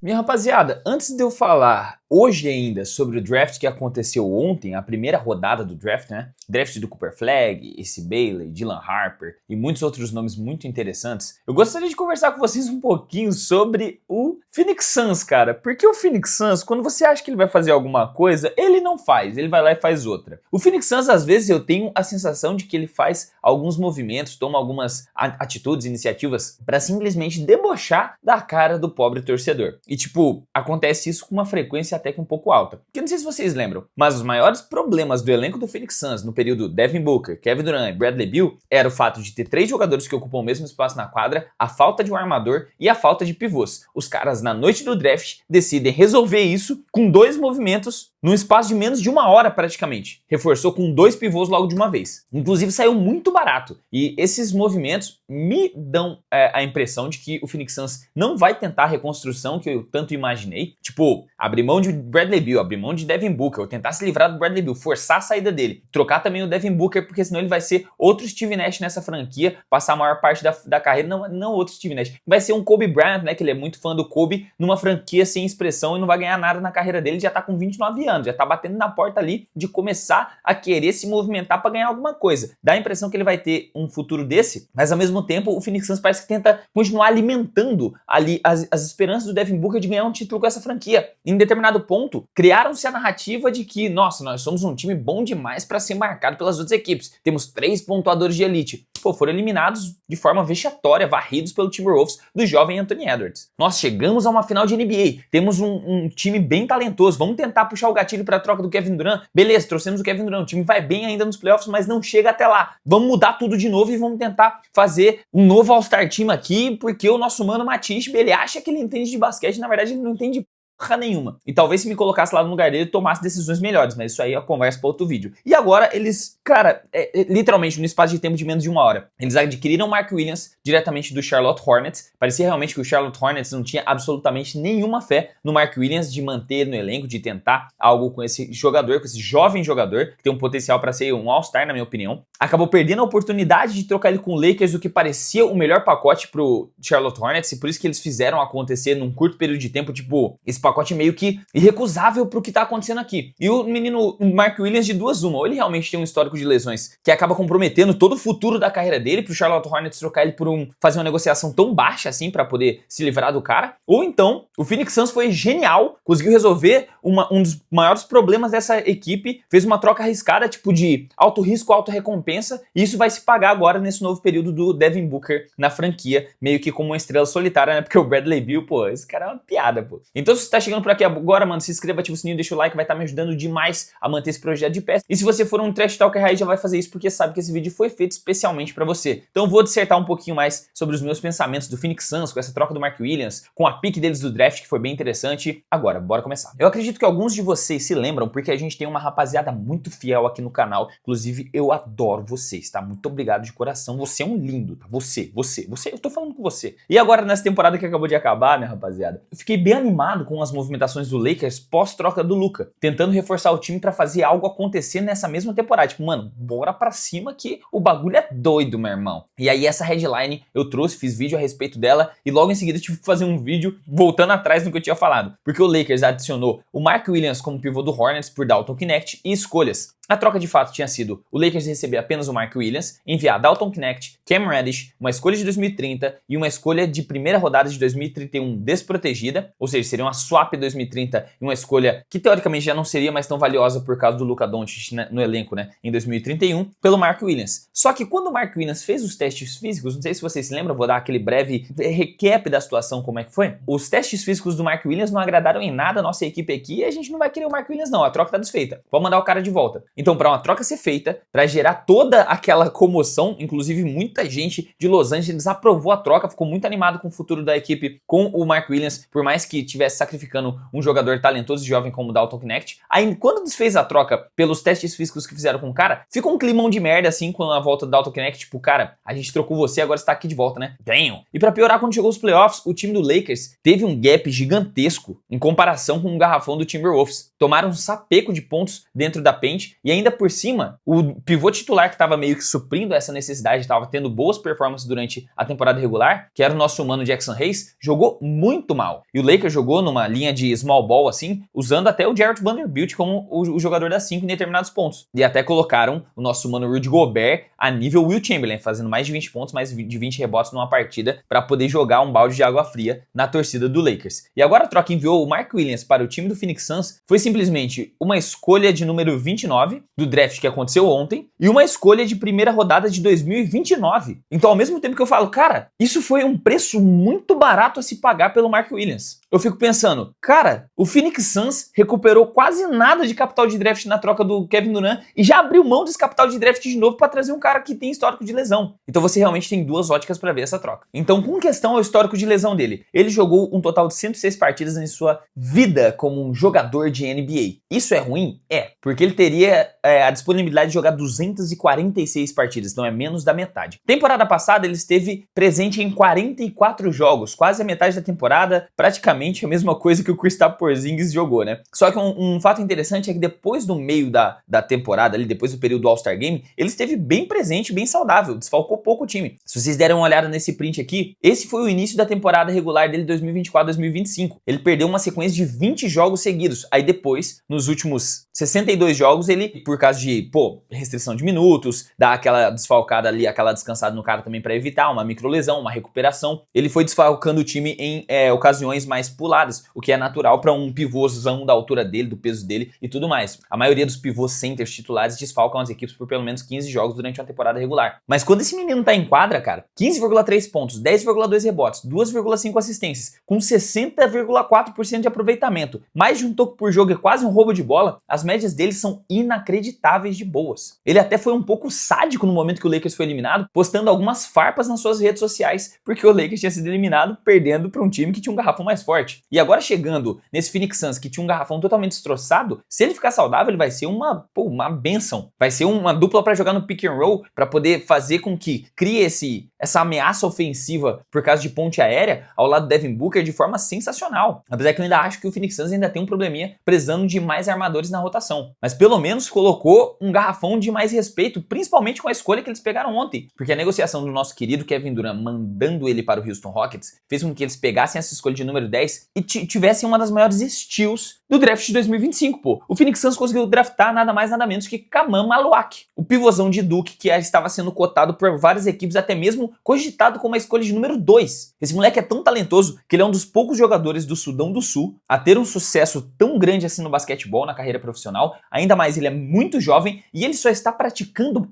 Minha rapaziada, antes de eu falar hoje ainda sobre o draft que aconteceu ontem, a primeira rodada do draft, né? Draft do Cooper Flagg, Ace Bailey, Dylan Harper e muitos outros nomes muito interessantes. Eu gostaria de conversar com vocês um pouquinho sobre o Phoenix Suns, cara. Porque o Phoenix Suns, quando você acha que ele vai fazer alguma coisa, ele não faz, ele vai lá e faz outra. O Phoenix Suns, às vezes, eu tenho a sensação de que ele faz alguns movimentos, toma algumas atitudes, iniciativas para simplesmente debochar da cara do pobre torcedor. E tipo, acontece isso com uma frequência até que um pouco alta. Porque não sei se vocês lembram, mas os maiores problemas do elenco do Phoenix Suns no período Devin Booker, Kevin Durant e Bradley Beal era o fato de ter 3 jogadores que ocupam o mesmo espaço na quadra, a falta de um armador e a falta de pivôs. Os caras, na noite do draft, decidem resolver isso com 2 movimentos num espaço de menos de 1 hora praticamente. Reforçou com 2 pivôs logo de uma vez. Inclusive saiu muito barato. E esses movimentos me dão a impressão de que o Phoenix Suns não vai tentar a reconstrução que eu tanto imaginei. Tipo, abrir mão de Bradley Beal, abrir mão de Devin Booker, ou tentar se livrar do Bradley Beal, forçar a saída dele. Trocar também o Devin Booker, porque senão ele vai ser outro Steve Nash nessa franquia, passar a maior parte da carreira, não outro Steve Nash. Vai ser um Kobe Bryant, né, que ele é muito fã do Kobe, numa franquia sem expressão e não vai ganhar nada na carreira dele, já tá com 29 anos, já tá batendo na porta ali de começar a querer se movimentar para ganhar alguma coisa. Dá a impressão que ele vai ter um futuro desse, mas ao mesmo tempo o Phoenix Suns parece que tenta continuar alimentando ali as esperanças do Devin Booker de ganhar um título com essa franquia. Em determinado ponto, criaram-se a narrativa de que, nossa, nós somos um time bom demais para ser marcado pelas outras equipes. Temos 3 pontuadores de elite. Pô, foram eliminados de forma vexatória, varridos pelo Timberwolves do jovem Anthony Edwards. Nós chegamos a uma final de NBA, temos um time bem talentoso, vamos tentar puxar o gatilho para a troca do Kevin Durant. Beleza, trouxemos o Kevin Durant, o time vai bem ainda nos playoffs, mas não chega até lá. Vamos mudar tudo de novo e vamos tentar fazer um novo All-Star Team aqui, porque o nosso mano Matisse, ele acha que ele entende de basquete, na verdade ele não entende porra nenhuma. E talvez se me colocasse lá no lugar dele, tomasse decisões melhores, mas isso aí é a conversa para outro vídeo. E agora eles, cara, literalmente no espaço de tempo de menos de 1 hora, eles adquiriram o Mark Williams diretamente do Charlotte Hornets. Parecia realmente que o Charlotte Hornets não tinha absolutamente nenhuma fé no Mark Williams de manter no elenco, de tentar algo com esse jogador, com esse jovem jogador, que tem um potencial para ser um All-Star, na minha opinião. Acabou perdendo a oportunidade de trocar ele com o Lakers, o que parecia o melhor pacote pro Charlotte Hornets, e por isso que eles fizeram acontecer num curto período de tempo, tipo, esse pacote meio que irrecusável pro que tá acontecendo aqui. E o menino Mark Williams, de 2 uma, ou ele realmente tem um histórico de lesões que acaba comprometendo todo o futuro da carreira dele, pro Charlotte Hornets trocar ele por fazer uma negociação tão baixa assim pra poder se livrar do cara, ou então o Phoenix Suns foi genial, conseguiu resolver um dos maiores problemas dessa equipe, fez uma troca arriscada, tipo de alto risco, alta recompensa, e isso vai se pagar agora nesse novo período do Devin Booker na franquia, meio que como uma estrela solitária, né? Porque o Bradley Beal, pô, esse cara é uma piada, pô. Então se você tá chegando por aqui agora, mano, se inscreva, ativa o sininho, deixa o like, vai estar me ajudando demais a manter esse projeto de pé. E se você for um trash talker aí, já vai fazer isso porque sabe que esse vídeo foi feito especialmente pra você. Então eu vou dissertar um pouquinho mais sobre os meus pensamentos do Phoenix Suns, com essa troca do Mark Williams, com a pick deles do draft, que foi bem interessante. Agora, bora começar. Eu acredito que alguns de vocês se lembram, porque a gente tem uma rapaziada muito fiel aqui no canal. Inclusive, eu adoro vocês, tá? Muito obrigado de coração. Você é um lindo, tá? Você, eu tô falando com você. E agora, nessa temporada que acabou de acabar, minha rapaziada, eu fiquei bem animado com as movimentações do Lakers pós-troca do Luka, tentando reforçar o time pra fazer algo acontecer nessa mesma temporada. Tipo, mano, bora pra cima que o bagulho é doido, meu irmão. E aí essa headline eu trouxe, fiz vídeo a respeito dela e logo em seguida tive que fazer um vídeo voltando atrás no que eu tinha falado. Porque o Lakers adicionou o Mark Williams como pivô do Hornets por Dalton Knecht e escolhas. A troca de fato tinha sido o Lakers receber apenas o Mark Williams, enviar Dalton Knecht, Cam Reddish, uma escolha de 2030 e uma escolha de primeira rodada de 2031 desprotegida, ou seja, seria uma swap 2030 e uma escolha que teoricamente já não seria mais tão valiosa por causa do Luka Doncic no elenco, né, em 2031, pelo Mark Williams. Só que quando o Mark Williams fez os testes físicos, não sei se vocês se lembram, vou dar aquele breve recap da situação, como é que foi. Os testes físicos do Mark Williams não agradaram em nada a nossa equipe aqui e a gente não vai querer o Mark Williams não, a troca tá desfeita. Vamos mandar o cara de volta. Então, para uma troca ser feita, para gerar toda aquela comoção, inclusive muita gente de Los Angeles aprovou a troca, ficou muito animado com o futuro da equipe com o Mark Williams, por mais que estivesse sacrificando um jogador talentoso e jovem como o Dalton Knecht. Aí, quando desfez a troca pelos testes físicos que fizeram com o cara, ficou um climão de merda assim com a volta do Dalton Knecht, tipo, cara, a gente trocou você, agora você tá aqui de volta, né? Damn! E para piorar, quando chegou os playoffs, o time do Lakers teve um gap gigantesco em comparação com o garrafão do Timberwolves. Tomaram um sapeco de pontos dentro da paint e ainda por cima, o pivô titular que estava meio que suprindo essa necessidade, estava tendo boas performances durante a temporada regular, que era o nosso humano Jackson Hayes, jogou muito mal. E o Lakers jogou numa linha de small ball assim, usando até o Jarrett Vanderbilt como o jogador da 5 em determinados pontos. E até colocaram o nosso humano Rudy Gobert a nível Will Chamberlain, fazendo mais de 20 pontos, mais de 20 rebotes numa partida para poder jogar um balde de água fria na torcida do Lakers. E agora a troca enviou o Mark Williams para o time do Phoenix Suns foi simplesmente uma escolha de número 29 do draft que aconteceu ontem e uma escolha de primeira rodada de 2029. Então, ao mesmo tempo que eu falo, cara, isso foi um preço muito barato a se pagar pelo Mark Williams. Eu fico pensando, cara, o Phoenix Suns recuperou quase nada de capital de draft na troca do Kevin Durant e já abriu mão desse capital de draft de novo para trazer um cara que tem histórico de lesão. Então você realmente tem duas óticas para ver essa troca. Então, com questão ao histórico de lesão dele, ele jogou um total de 106 partidas em sua vida como um jogador de NBA. Isso é ruim? É, porque ele teria a disponibilidade de jogar 246 partidas, então é menos da metade. Temporada passada ele esteve presente em 44 jogos, quase a metade da temporada, praticamente a mesma coisa que o Kristaps Porzingis jogou, né? Só que um fato interessante é que depois do meio da temporada, ali depois do período do All-Star Game, ele esteve bem presente, bem saudável, desfalcou pouco o time. Se vocês derem uma olhada nesse print aqui, esse foi o início da temporada regular dele 2024-2025. Ele perdeu uma sequência de 20 jogos seguidos. Aí depois, nos últimos 62 jogos, ele, por causa de, restrição de minutos, dar aquela desfalcada ali, aquela descansada no cara também para evitar uma microlesão, uma recuperação, ele foi desfalcando o time em ocasiões mais puladas, o que é natural para um pivôzão da altura dele, do peso dele e tudo mais. A maioria dos pivôs centers titulares desfalcam as equipes por pelo menos 15 jogos durante uma temporada regular. Mas quando esse menino tá em quadra, cara, 15,3 pontos, 10,2 rebotes, 2,5 assistências, com 60,4% de aproveitamento, mais de um toco por jogo e quase um roubo de bola, as médias dele são inacreditáveis de boas. Ele até foi um pouco sádico no momento que o Lakers foi eliminado, postando algumas farpas nas suas redes sociais, porque o Lakers tinha sido eliminado perdendo para um time que tinha um garrafão mais forte. E agora chegando nesse Phoenix Suns que tinha um garrafão totalmente destroçado, se ele ficar saudável, ele vai ser uma benção. Vai ser uma dupla para jogar no pick and roll, para poder fazer com que crie essa ameaça ofensiva por causa de ponte aérea ao lado do Devin Booker de forma sensacional. Apesar que eu ainda acho que o Phoenix Suns ainda tem um probleminha precisando de mais armadores na rotação. Mas pelo menos colocou um garrafão de mais respeito, principalmente com a escolha que eles pegaram ontem. Porque a negociação do nosso querido Kevin Durant mandando ele para o Houston Rockets fez com que eles pegassem essa escolha de número 10 e tivessem uma das maiores steals do draft de 2025, pô. O Phoenix Suns conseguiu draftar nada mais nada menos que Kaman Maluak, o pivôzão de Duke que estava sendo cotado por várias equipes, até mesmo cogitado como a escolha de número 2. Esse moleque é tão talentoso que ele é um dos poucos jogadores do Sudão do Sul a ter um sucesso tão grande assim no basquetebol, na carreira profissional. Ainda mais, ele é muito jovem e ele só está praticando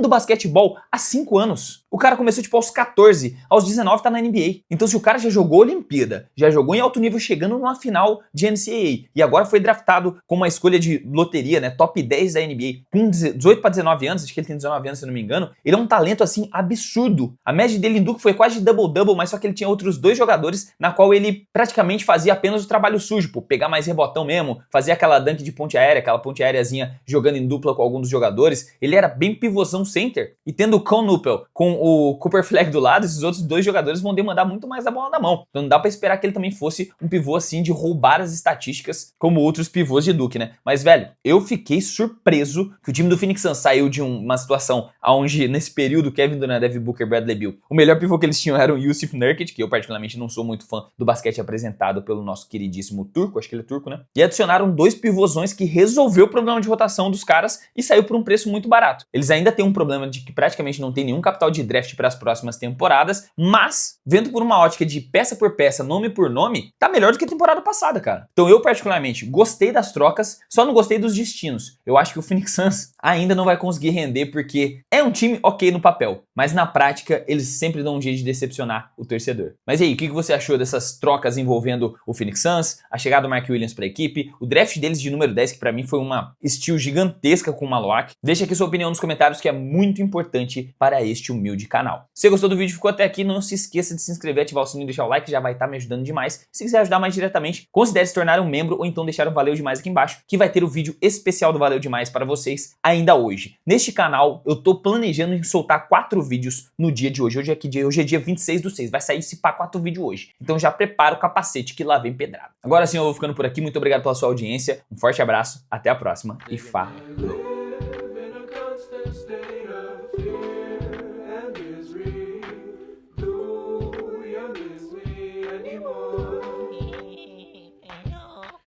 basquetebol há 5 anos. O cara começou tipo aos 14, aos 19 tá na NBA. Então se o cara já jogou Olimpíada, já jogou em alto nível chegando numa final de NCAA e agora foi draftado com uma escolha de loteria, né, top 10 da NBA, com 18 para 19 anos, acho que ele tem 19 anos se não me engano, ele é um talento assim absurdo. A média dele em Duke foi quase de double-double, mas só que ele tinha outros 2 jogadores na qual ele praticamente fazia apenas o trabalho sujo, pô, pegar mais rebotão mesmo, fazer aquela dunk de ponte aérea, aquela ponte aéreazinha jogando em dupla com alguns dos jogadores. Ele era bem pivôzão center e tendo o Con Nupel com o Cooper Flag do lado, esses outros 2 jogadores vão demandar muito mais a bola na mão. Então não dá pra esperar que ele também fosse um pivô assim de roubar as estatísticas como outros pivôs de Duke, né? Mas, velho, eu fiquei surpreso que o time do Phoenix Suns saiu de uma situação onde, nesse período, Kevin Durant, Devin Booker, Bradley Beal, o melhor pivô que eles tinham era o Jusuf Nurkic, que eu particularmente não sou muito fã do basquete apresentado pelo nosso queridíssimo turco, acho que ele é turco, né? E adicionaram 2 pivôzões que resolveu o problema de rotação dos caras e saiu por um preço muito barato. Eles ainda têm um problema de que praticamente não tem nenhum capital de draft para as próximas temporadas, mas, vendo por uma ótica de peça por peça, nome por nome, tá melhor do que a temporada passada, cara. Então eu, particularmente, gostei das trocas, só não gostei dos destinos. Eu acho que o Phoenix Suns ainda não vai conseguir render porque é um time ok no papel, mas na prática eles sempre dão um jeito de decepcionar o torcedor. Mas e aí, o que você achou dessas trocas envolvendo o Phoenix Suns, a chegada do Mark Williams para a equipe, o draft deles de número 10, que para mim foi uma steal gigantesca com o Maluak? Deixa aqui aqui sua opinião nos comentários, que é muito importante para este humilde canal. Se você gostou do vídeo e ficou até aqui, não se esqueça de se inscrever, ativar o sininho e deixar o like, que já vai estar me ajudando demais. Se quiser ajudar mais diretamente, considere se tornar um membro ou então deixar um valeu demais aqui embaixo, que vai ter o vídeo especial do Valeu Demais para vocês ainda hoje. Neste canal, eu tô planejando em soltar 4 vídeos no dia de hoje. Hoje é que dia? Hoje é dia 26/6. Vai sair esse pá 4 vídeos hoje. Então já prepara o capacete que lá vem pedrada. Agora sim, eu vou ficando por aqui. Muito obrigado pela sua audiência. Um forte abraço, até a próxima e falou!